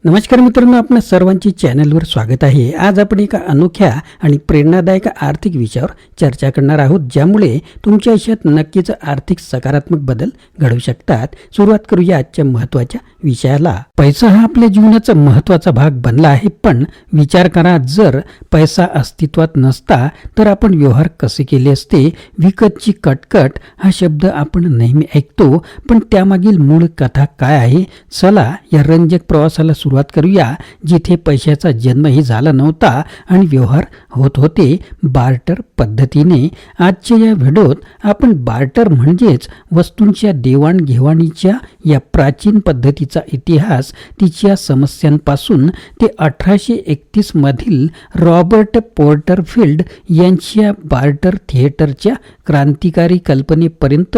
नमस्कार मित्रांनो, आपल्या सर्वांची चॅनलवर स्वागत आहे. आज आपण एका अनोख्या आणि प्रेरणादायक आर्थिक विषयावर चर्चा करणार आहोत, ज्यामुळे तुमच्या आयुष्यात नक्कीच आर्थिक सकारात्मक बदल घडू शकतात. सुरुवात करूया आजच्या महत्त्वाच्या विषयाला. पैसा हा आपल्या जीवनाचा महत्त्वाचा भाग बनला आहे, पण विचार करा, जर पैसा अस्तित्वात नसता तर आपण व्यवहार कसे केले असते. विकतची कटकट हा शब्द आपण नेहमी ऐकतो, पण त्यामागील मूळ कथा काय आहे? चला या रंजक प्रवासाला सुरुवात करूया, जिथे पैशाचा जन्मही झाला नव्हता आणि व्यवहार होत होते बार्टर पद्धतीने. आजच्या या व्हिडिओत आपण बार्टर म्हणजेच वस्तूंच्या देवाणघेवाणीच्या या प्राचीन पद्धतीचा इतिहास, तिच्या समस्यांपासून ते 1831 मधील रॉबर्ट पोर्टरफिल्ड यांच्या बार्टर थिएटरच्या क्रांतिकारी कल्पनेपर्यंत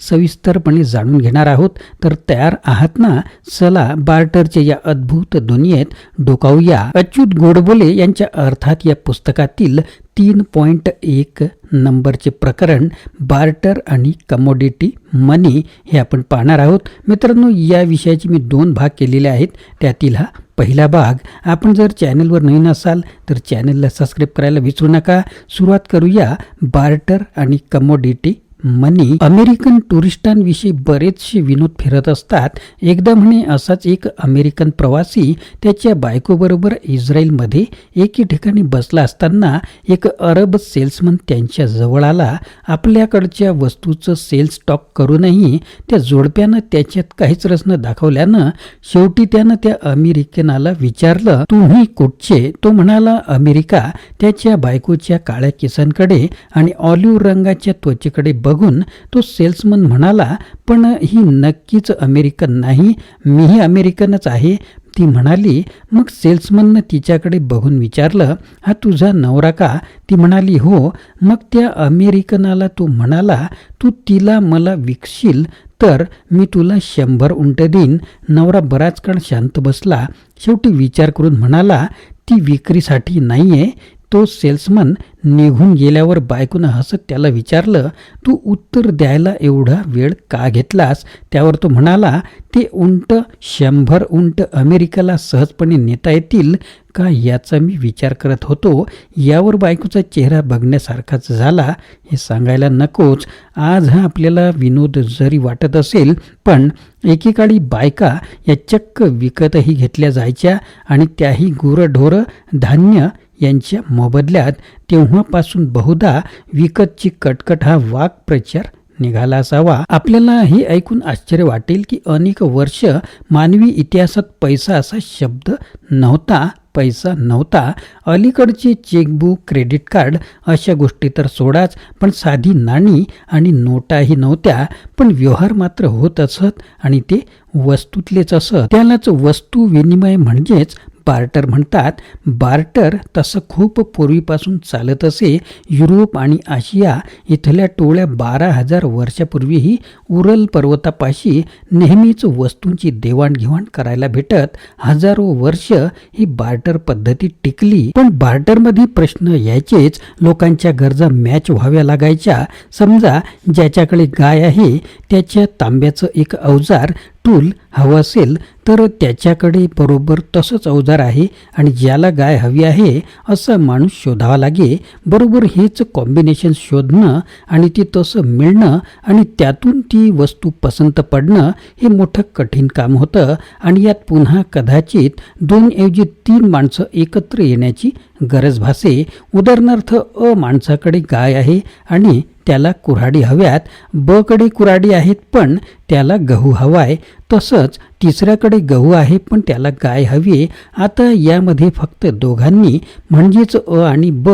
सविस्तरपणे जाणून घेणार आहोत. तर तयार आहात ना? चला बार्टरच्या या अद्भुत दुनियेत डोकावूया. अच्युत गोडबोले यांच्या अर्थात या पुस्तकातील 3.1 नंबरचे प्रकरण बार्टर आणि कमोडिटी मनी हे आपण पाहणार आहोत. मित्रांनो, या विषयाचे मी 2 भाग केलेले आहेत. त्यातील हा पहिला भाग. आपण जर चॅनलवर नवीन असाल तर चॅनलला सबस्क्राईब करायला विसरू नका. सुरुवात करूया बार्टर आणि कमोडिटी मनी. अमेरिकन टुरिस्टांविषयी बरेचसे विनोद फिरत असतात. एकदा म्हणे असाच एक अमेरिकन प्रवासी त्याच्या बायकोबरोबर इस्रायलमध्ये एके ठिकाणी बसला असताना एक अरब सेल्समन त्यांच्या जवळ आला. आपल्याकडच्या वस्तूचं सेल्स टॉक करूनही त्या जोडप्यानं त्याच्यात काहीच रस न दाखवल्यानं शेवटी त्यानं त्या अमेरिकनाला विचारलं, तुम्ही कुठचे? तो म्हणाला, अमेरिका. त्याच्या बायकोच्या काळ्या केसांकडे आणि ऑलिव्ह रंगाच्या त्वचेकडे बघून तो सेल्समन म्हणाला, पण ही नक्कीच अमेरिकन नाही, मीही अमेरिकनच आहे. ती म्हणाली. मग सेल्समननं तिच्याकडे बघून विचारलं, हा तुझा नवरा का? ती म्हणाली, हो. मग त्या अमेरिकनाला तो म्हणाला, तू तिला मला विकशील तर मी तुला 100 उंट देईन. नवरा बराच काळ शांत बसला. शेवटी विचार करून म्हणाला, ती विक्रीसाठी नाहीये. तो सेल्समन निघून गेल्यावर बायकोनं हसत त्याला विचारलं, तू उत्तर द्यायला एवढा वेळ का घेतलास? त्यावर तो म्हणाला, ते उंट 100 उंट अमेरिकेला सहजपणे नेता येतील का याचा मी विचार करत होतो. यावर बायकोचा चेहरा बघण्यासारखाच झाला. हे सांगायला नकोच, आज हा आपल्याला विनोद जरी वाटत असेल, पण एकेकाळी बायका या चक्क विकतही घेतल्या जायच्या, आणि त्याही गुरंढोरं, धान्य यांच्या मोबदल्यात. तेव्हापासून बहुधा विकतची कटकट हा वाक्प्रचार निघाला असावा. आपल्याला हे ऐकून आश्चर्य वाटेल की अनेक वर्ष मानवी इतिहासात पैसा असा शब्द नव्हता. पैसा नव्हता. अलीकडचे चेकबुक, क्रेडिट कार्ड अशा गोष्टी तर सोडाच, पण साधी नाणी आणि नोटाही नव्हत्या. पण व्यवहार मात्र होत असत, आणि ते वस्तूतलेच असत. त्यालाच वस्तू विनिमय म्हणजेच बार्टर म्हणतात. बार्टर तसं खूप पूर्वीपासून चालत असे. युरोप आणि आशिया इथल्या टोळ्या 12,000 वर्षापूर्वीही उरल पर्वतापाशी नेहमीच वस्तूंची देवाणघेवाण करायला भेटत. हजारो वर्ष ही बार्टर पद्धती टिकली. पण बार्टरमध्ये प्रश्न यायचेच. लोकांच्या गरजा मॅच व्हाव्या लागायच्या. समजा ज्याच्याकडे गाय आहे त्याच्या तांब्याचं एक अवजार, टूल हवं असेल तर त्याच्याकडे बरोबर तसंच अवजार आहे, आणि ज्याला गाय हवी आहे असा माणूस शोधावा लागे. बरोबर हेच कॉम्बिनेशन शोधणं आणि ते तसं मिळणं आणि त्यातून ती वस्तू पसंत पडणं हे मोठं कठीण काम होतं. आणि यात पुन्हा कदाचित 2 ऐवजी 3 माणसं एकत्र येण्याची गरज भासे. उदाहरणार्थ, अ माणसाकडे गाय आहे आणि त्याला कुऱ्हाडी हव्यात. ब कडे कुऱ्हाडी आहेत पण त्याला गहू हवाय. तसंच तिसऱ्याकडे गहू आहे पण त्याला गाय हवी. आता यामध्ये फक्त दोघांनी म्हणजेच अ आणि ब,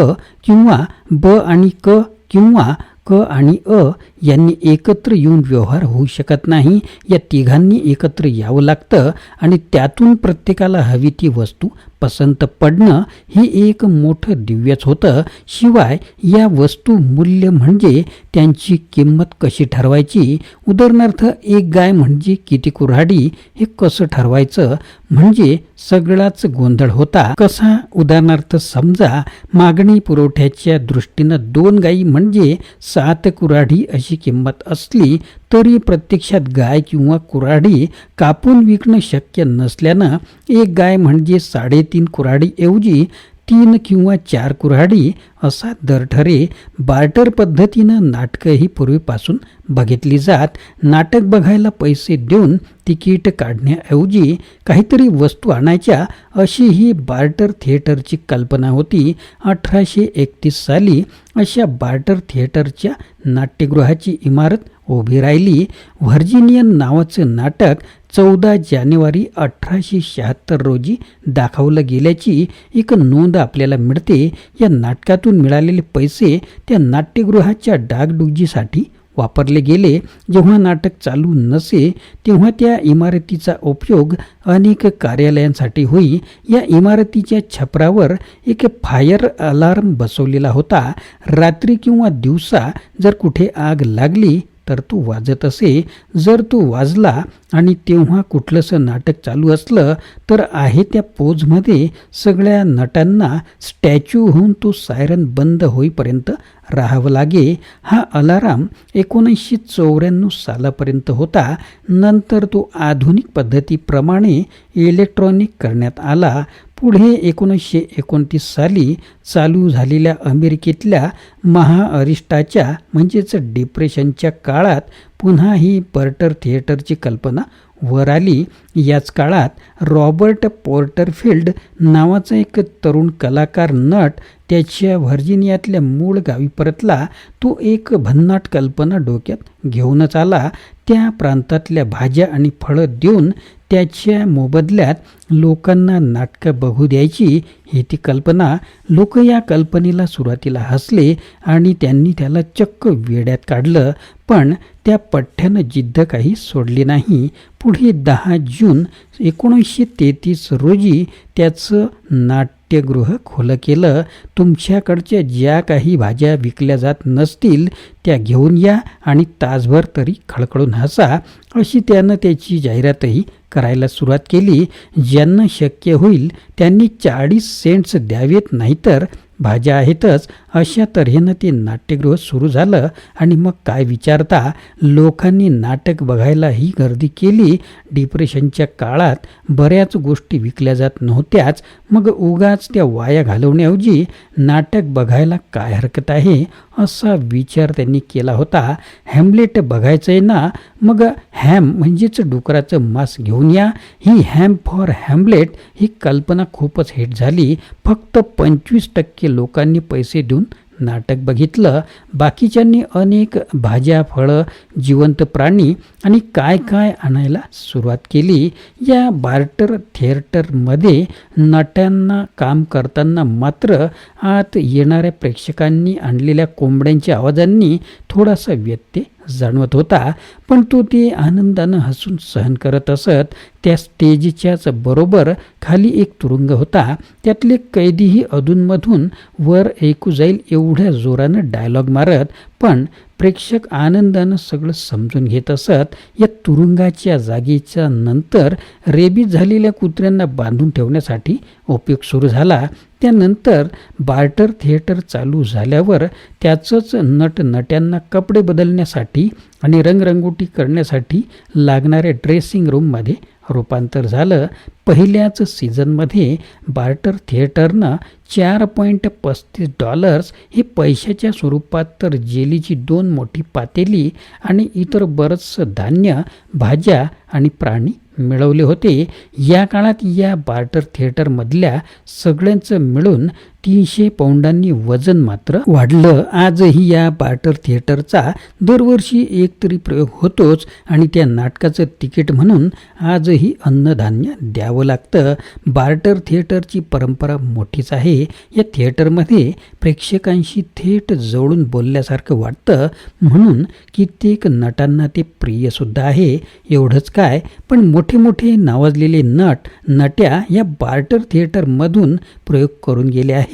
किंवा ब आणि क, किंवा क आणि अ यांनी एकत्र येऊन व्यवहार होऊ शकत नाही. या तिघांनी एकत्र यावं लागतं, आणि त्यातून प्रत्येकाला हवी ती वस्तू पसंत पडणं हे एक मोठं दिव्यच होतं. शिवाय या वस्तू मूल्य म्हणजे त्यांची किंमत कशी ठरवायची. उदाहरणार्थ, एक गाय म्हणजे किती कुऱ्हाडी हे कसं ठरवायचं म्हणजे सगळाच गोंधळ होता. कसा? उदाहरणार्थ, समजा मागणी पुरवठ्याच्या दृष्टीनं 2 गायी म्हणजे 7 कुऱ्हाडी अशी तिकिटाची किंमत असली तरी प्रत्यक्षात गाय किंवा कुऱ्हाडी कापून विकणं शक्य नसल्यानं एक गाय म्हणजे 3.5 कुऱ्हाडीऐवजी 3 किंवा 4 कुऱ्हाडी असा दर ठरे. बार्टर पद्धतीनं नाटकं ही पूर्वीपासून बघितली जात. नाटक बघायला पैसे देऊन तिकीट काढण्याऐवजी काहीतरी वस्तू आणायच्या अशी ही बार्टर थिएटरची कल्पना होती. 1831 साली अशा बार्टर थिएटरच्या नाट्यगृहाची इमारत उभी राहिली. व्हर्जिनियन नावाचं नाटक 14 जानेवारी 1876 रोजी दाखवलं गेल्याची एक नोंद आपल्याला मिळते. या नाटकातून मिळालेले पैसे त्या नाट्यगृहाच्या डागडुजीसाठी वापरले गेले. जेव्हा नाटक चालू नसे तेव्हा त्या इमारतीचा उपयोग अनेक कार्यालयांसाठी होई. या इमारतीच्या छपरावर एक फायर अलार्म बसवलेला होता. रात्री किंवा दिवसा जर कुठे आग लागली तर तो वाजत असे. जर तो वाजला आणि तेव्हा कुठलंसं नाटक चालू असलं तर आहे त्या पोजमध्ये सगळ्या नटांना स्टॅच्यू होऊन तो सायरन बंद होईपर्यंत राहावं लागे. हा अलाराम 1994 सालापर्यंत होता. नंतर तो आधुनिक पद्धतीप्रमाणे इलेक्ट्रॉनिक करण्यात आला. पुढे 1929 साली चालू झालेल्या अमेरिकेतल्या महाअरिष्टाच्या म्हणजेच डिप्रेशनच्या काळात पुन्हा ही बार्टर थिएटरची कल्पना वर आली. याच काळात रॉबर्ट पोर्टरफिल्ड नावाचा एक तरुण कलाकार नट त्याच्या व्हर्जिनियातल्या मूळ गावी परतला. तो एक भन्नाट कल्पना डोक्यात घेऊनच आला. त्या प्रांतातल्या भाज्या आणि फळं देऊन त्याच्या मोबदल्यात लोकांना नाटकं बघू द्यायची ही ती कल्पना. लोक या कल्पनेला सुरुवातीला हसले आणि त्यांनी त्याला चक्क वेड्यात काढलं. पण त्या पठ्ठ्यानं जिद्द काही सोडली नाही. पुढे 10 जून 1933 रोजी त्याचं नाट्यगृह खुलं केलं. तुमच्याकडच्या ज्या काही भाज्या विकल्या जात नसतील त्या घेऊन या आणि तासभर तरी खळखळून हसा, अशी त्यानं त्याची जाहिरातही करायला सुरुवात केली. ज्यांना शक्य होईल त्यांनी 40 सेंट्स द्यावेत, नाहीतर भाज्या आहेतच, अशा तऱ्हेनं ते नाट्यगृह सुरू झालं. आणि मग काय विचारता, लोकांनी नाटक बघायला ही गर्दी केली. डिप्रेशनच्या काळात बऱ्याच गोष्टी विकल्या जात नव्हत्याच. मग उगाच त्या वाया घालवण्याऐवजी नाटक बघायला काय हरकत आहे, असा विचार त्यांनी केला होता. हॅम्लेट बघायचंय ना, मग हॅम म्हणजेच डुकराचं मांस घेऊन या. ही हॅम फॉर हॅम्लेट ही कल्पना खूपच हिट झाली. फक्त 25% लोकांनी पैसे देऊन नाटक बघितलं. बाकीच्यांनी अनेक भाज्या, फळं, जिवंत प्राणी आणि काय काय आणायला सुरुवात केली. या बार्टर थिएटरमध्ये नटांना काम करताना मात्र आत येणाऱ्या प्रेक्षकांनी आणलेल्या कोंबड्यांच्या आवाजांनी थोडासा व्यत्यय जाणवत होता. पण तो ते आनंदानं हसून सहन करत असत. त्या स्टेजच्याच बरोबर खाली एक तुरुंग होता. त्यातले कैदीही अधूनमधून वर ऐकू जाईल एवढ्या जोरानं डायलॉग मारत. पण प्रेक्षक आनंदानं सगळं समजून घेत असत. या तुरुंगाच्या जागेच्या नंतर रेबीज झालेल्या कुत्र्यांना बांधून ठेवण्यासाठी उपयोग सुरू झाला. त्यानंतर बार्टर थिएटर चालू झाल्यावर त्याचंच नटनट्यांना कपडे बदलण्यासाठी आणि रंगरंगोटी करण्यासाठी लागणाऱ्या ड्रेसिंग रूममध्ये रूपांतर झालं. पहिल्याच सीझनमध्ये बार्टर थिएटरनं $4.35 हे पैशाच्या स्वरूपात तर जेलीची 2 मोठी पातेली आणि इतर बरंचसं धान्य, भाज्या आणि प्राणी मिळवले होते. या काळात या बार्टर थिएटरमधल्या सगळ्यांचं मिळून 300 पौंडांनी वजन मात्र वाढलं. आजही या बार्टर थिएटरचा दरवर्षी एक तरी प्रयोग होतोच आणि त्या नाटकाचं तिकीट म्हणून आजही अन्नधान्य द्यावं लागतं. बार्टर थिएटरची परंपरा मोठीच आहे. या थिएटरमध्ये प्रेक्षकांशी थेट जवळून बोलल्यासारखं वाटतं, म्हणून कित्येक नटांना ते प्रियसुद्धा आहे. एवढंच काय, पण मोठे मोठे नावाजलेले नट नट्या या बार्टर थिएटरमधून प्रयोग करून गेले आहेत.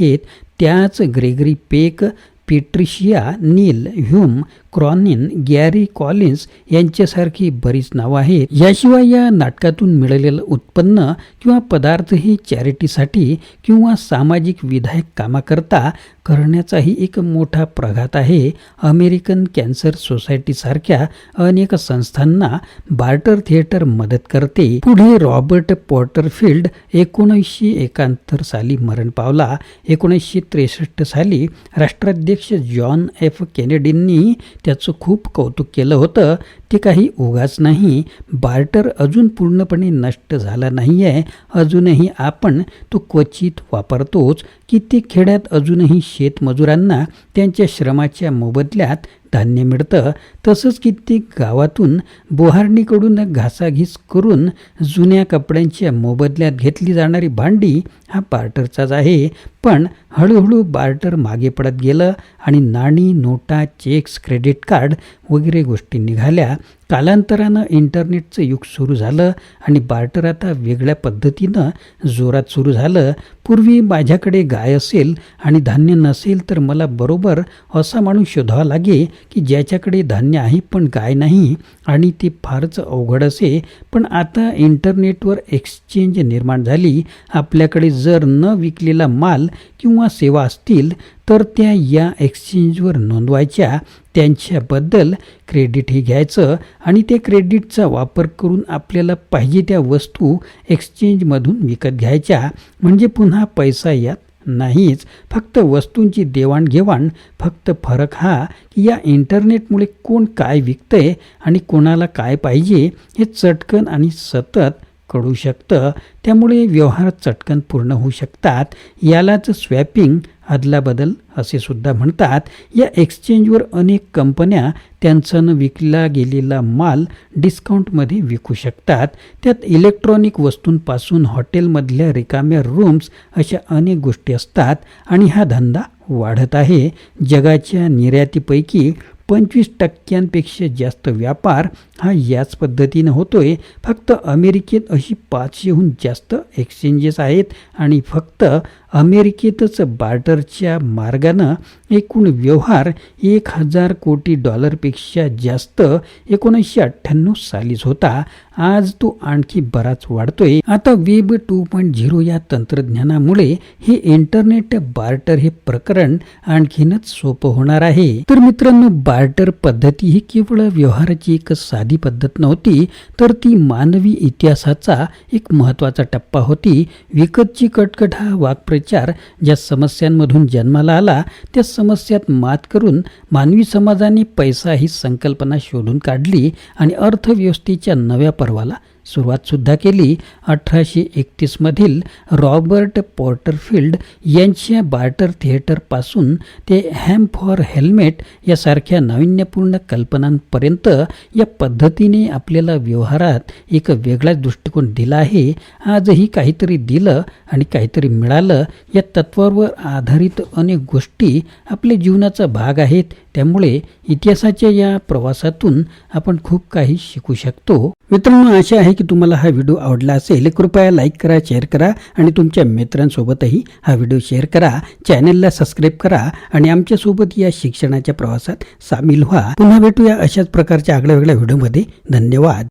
त्याच ग्रेगरी पेक, पेट्रिशिया नील, ह्यूम क्रॉनिन, गॅरी कॉलिन्स यांच्यासारखी बरीच नावं आहेत. याशिवाय या नाटकातून मिळालेलं उत्पन्न किंवा पदार्थ हे चॅरिटीसाठी किंवा सामाजिक विधायक कामाकरता करण्याचाही एक मोठा प्रघात आहे. अमेरिकन कॅन्सर सोसायटीसारख्या अनेक संस्थांना बार्टर थिएटर मदत करते. पुढे रॉबर्ट पॉटरफिल्ड 1971 साली मरण पावला. 1963 साली राष्ट्राध्यक्ष जॉन एफ केनेडींनी त्याचं खूप कौतुक केलं होतं. ते काही उगाच नाही. बार्टर अजून पूर्णपणे नष्ट झाला नाही आहे. अजूनही आपण तो क्वचित वापरतोच. कित्येक खेड्यात अजूनही शेतमजुरांना त्यांच्या श्रमाच्या मोबदल्यात धान्य मिळतं. तसंच कित्येक गावातून बोहारणीकडून घासाघीस करून जुन्या कपड्यांच्या मोबदल्यात घेतली जाणारी भांडी हा बार्टरचाच आहे. पण हळूहळू बार्टर मागे पडत गेलं आणि नाणी, नोटा, चेक्स, क्रेडिट कार्ड वगैरे गोष्टी निघाल्या. कालांतरानं इंटरनेटचं युग सुरू झालं आणि बार्टर आता वेगळ्या पद्धतीनं जोरात सुरू झालं. पूर्वी माझ्याकडे गाय असेल आणि धान्य नसेल तर मला बरोबर असा माणूस शोधावा लागे की ज्याच्याकडे धान्य आहे पण गाय नाही, आणि ते फारच अवघड असे. पण आता इंटरनेटवर एक्सचेंज निर्माण झाली. आपल्याकडे जर न विकलेला माल किंवा सेवा असतील तर त्या या एक्सचेंजवर नोंदवायच्या. त्यांच्याबद्दल क्रेडिटही घ्यायचं आणि त्या क्रेडिटचा वापर करून आपल्याला पाहिजे त्या वस्तू एक्सचेंजमधून विकत घ्यायच्या. म्हणजे पुन्हा पैसा यात नाहीच, फक्त वस्तूंची देवाणघेवाण. फक्त फरक हा की या इंटरनेटमुळे कोण काय विकतंय आणि कोणाला काय पाहिजे हे चटकन आणि सतत कळू शकतं. त्यामुळे व्यवहार चटकन पूर्ण होऊ शकतात. यालाच स्वॅपिंग, अदलाबदल असे सुद्धा म्हणतात. या एक्सचेंजवर अनेक कंपन्या त्यांचा न विकला गेलेला माल डिस्काउंटमध्ये विकू शकतात. त्यात इलेक्ट्रॉनिक वस्तूंपासून हॉटेलमधल्या रिकाम्या रूम्स अशा अनेक गोष्टी असतात आणि हा धंदा वाढत आहे. जगाच्या निर्यातीपैकी 25% जास्त व्यापार हा याच पद्धतीनं होतोय. फक्त अमेरिकेत अशी 500हून जास्त एक्सचेंजेस आहेत आणि फक्त अमेरिकेतच बार्टरच्या मार्गानं एकूण व्यवहार $1000 कोटी पेक्षा जास्त 1998 सालीच होता. आज तो आणखी बराच वाढतोय. आता वेब 2.0 या तंत्रज्ञानामुळे हे इंटरनेट बार्टर हे प्रकरण आणखीनच सोपं होणार आहे. तर मित्रांनो, बार्टर पद्धती ही केवळ व्यवहाराची एक साधी पद्धत नव्हती, तर ती मानवी इतिहासाचा एक महत्त्वाचा टप्पा होती. विकतची कटकट हा वाक्प्रचार ज्या समस्यांमधून जन्माला आला त्या समस्यात मात करून मानवी समाजाने पैसा ही संकल्पना शोधून काढली आणि अर्थव्यवस्थेच्या नव्या पर्वाला सुरुवात सुद्धा केली. 1831 मधील रॉबर्ट पॉटरफिल्ड यांच्या बार्टर थिएटरपासून ते हॅम फॉर हेल्मेट यासारख्या नाविन्यपूर्ण कल्पनांपर्यंत या पद्धतीने आपल्याला व्यवहारात एक वेगळाच दृष्टिकोन दिला आहे. आजही काहीतरी दिलं आणि काहीतरी मिळालं या तत्वावर आधारित अनेक गोष्टी आपल्या जीवनाचा भाग आहेत. त्यामुळे इतिहासाच्या या प्रवासातून आपण खूप काही शिकू शकतो. मित्रांनो, आशा आहे की तुम्हाला हा व्हिडिओ आवडला असेल. कृपया लाईक करा, शेअर करा आणि तुमच्या मित्रांसोबतही हा व्हिडिओ शेअर करा. चॅनलला सबस्क्राईब करा आणि आमच्यासोबत या शिक्षणाच्या प्रवासात सामील व्हा. पुन्हा भेटूया अशाच प्रकारच्या आगळ्या वेगळ्या व्हिडिओमध्ये. धन्यवाद.